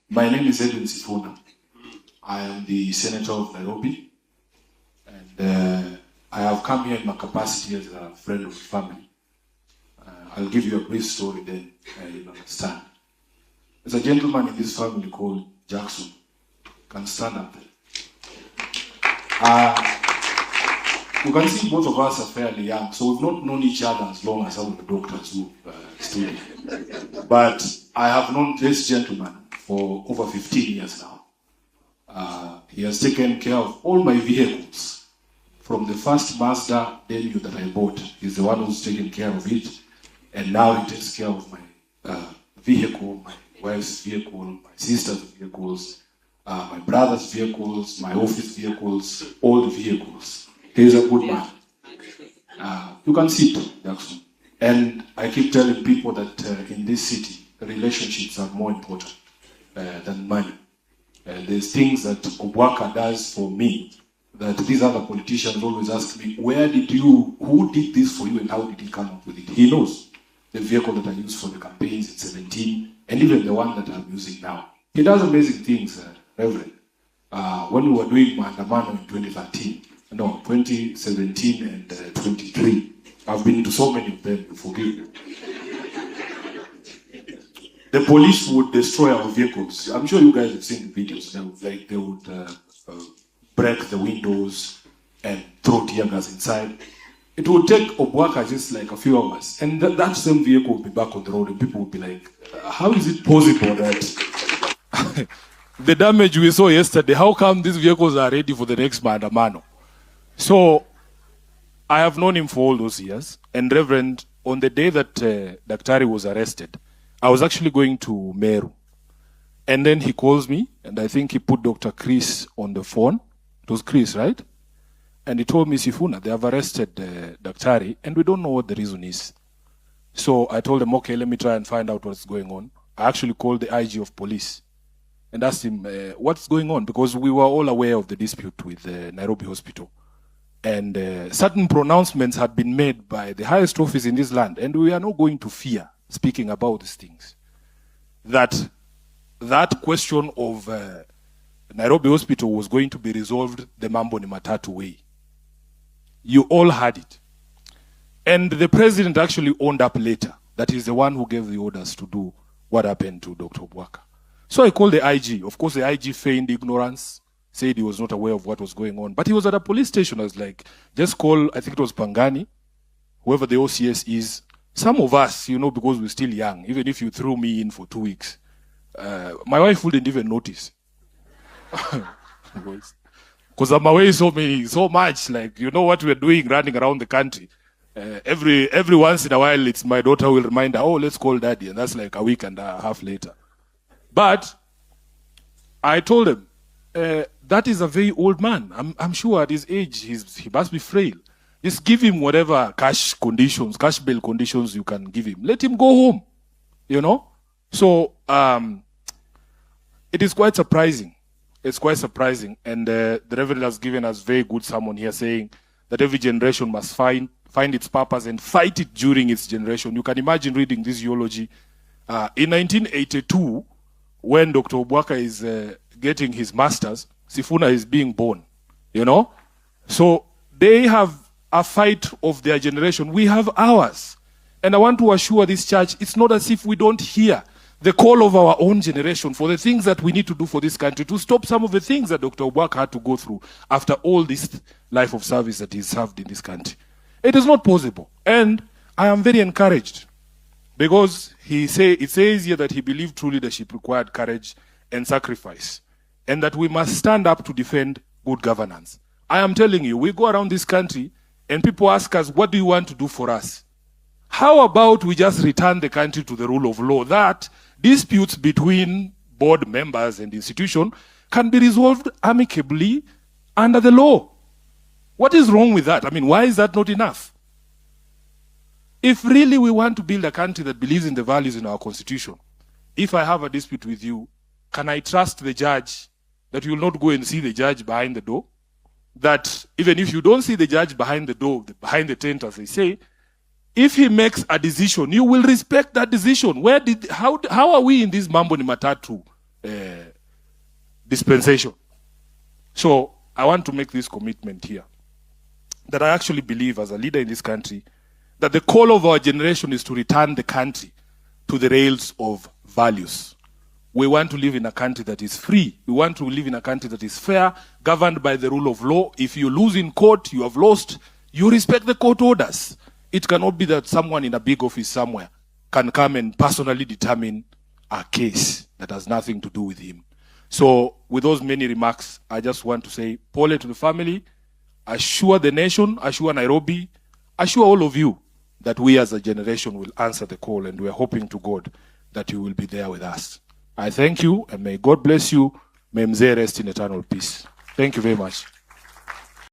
My name is Edwin Sifuna. I am the Senator of Nairobi, and I have come here in my capacity as a friend of the family. I'll give you a brief story, then you'll understand. There's a gentleman in this family called Jackson. Can stand up there. You can see both of us are fairly young, so we've not known each other as long as some of the doctors who studied. But I have known this gentleman for over 15 years now. He has taken care of all my vehicles. From the first Mazda Denyu that I bought, he's the one who's taken care of it. And now he takes care of my vehicle, my wife's vehicle, my sister's vehicles, my brother's vehicles, my office vehicles, all the vehicles. He's a good man. You can sit, Jackson. And I keep telling people that in this city, relationships are more important than money. There's things that Obwaka does for me that these other politicians always ask me, who did this for you and how did he come up with it? He knows the vehicle that I used for the campaigns in 17 and even the one that I'm using now. He does amazing things, Reverend. When we were doing Maandamano in 2017 and 23, I've been to so many of them, you forgive me. The police would destroy our vehicles. I'm sure you guys have seen the videos. They would break the windows and throw tear gas inside. It would take Obwaka just like a few hours, and that same vehicle would be back on the road, and people would be like, how is it possible that the damage we saw yesterday, how come these vehicles are ready for the next Maandamano? So I have known him for all those years, and Reverend, on the day that Daktari was arrested, I was actually going to Meru. And then he calls me, and I think he put Dr. Chris on the phone. It was Chris, right? And he told me, Sifuna, they have arrested Daktari, and we don't know what the reason is. So I told him, okay, let me try and find out what's going on. I actually called the IG of police and asked him, what's going on? Because we were all aware of the dispute with Nairobi Hospital. And certain pronouncements had been made by the highest office in this land, and we are not going to fear speaking about these things. That question of Nairobi Hospital was going to be resolved the Mambo ni Matatu way. You all had it. And the president actually owned up later that he's the one who gave the orders to do what happened to Dr. Obwaka. So I called the IG. Of course, the IG feigned ignorance, said he was not aware of what was going on. But he was at a police station. I was like, just call, I think it was Pangani, whoever the OCS is. Some of us, because we're still young, even if you threw me in for 2 weeks, my wife wouldn't even notice. Because I'm away so much, like, what we're doing running around the country. Every once in a while, it's my daughter will remind her, oh, let's call daddy. And that's like a week and a half later. But I told him, that is a very old man. I'm sure at his age, he must be frail. Just give him whatever cash bail conditions you can give him. Let him go home, So it is quite surprising. It's quite surprising. And the Reverend has given us very good sermon here saying that every generation must find its purpose and fight it during its generation. You can imagine reading this eulogy. In 1982, when Dr. Obwaka is getting his master's, Sifuna is being born, So they have a fight of their generation. We have ours. And I want to assure this church, it's not as if we don't hear the call of our own generation for the things that we need to do for this country to stop some of the things that Dr. Obwaka had to go through after all this life of service that he served in this country. It is not possible. And I am very encouraged because it says here that he believed true leadership required courage and sacrifice, and that we must stand up to defend good governance. I am telling you, we go around this country and people ask us, what do you want to do for us? How about we just return the country to the rule of law, that disputes between board members and institution can be resolved amicably under the law? What is wrong with that? I mean, why is that not enough? If really we want to build a country that believes in the values in our constitution, if I have a dispute with you, can I trust the judge that you will not go and see the judge behind the door? That even if you don't see the judge behind the door, behind the tent, as they say, if he makes a decision, you will respect that decision. How are we in this mambo ni matatu dispensation. So I want to make this commitment here, that I actually believe as a leader in this country, that the call of our generation is to return the country to the rails of values. We want to live in a country that is free. We want to live in a country that is fair, governed by the rule of law. If you lose in court, you have lost. You respect the court orders. It cannot be that someone in a big office somewhere can come and personally determine a case that has nothing to do with him. So with those many remarks, I just want to say, pole to the family, assure the nation, assure Nairobi, assure all of you that we as a generation will answer the call, and we are hoping to God that you will be there with us. I thank you, and may God bless you. May Mzee rest in eternal peace. Thank you very much.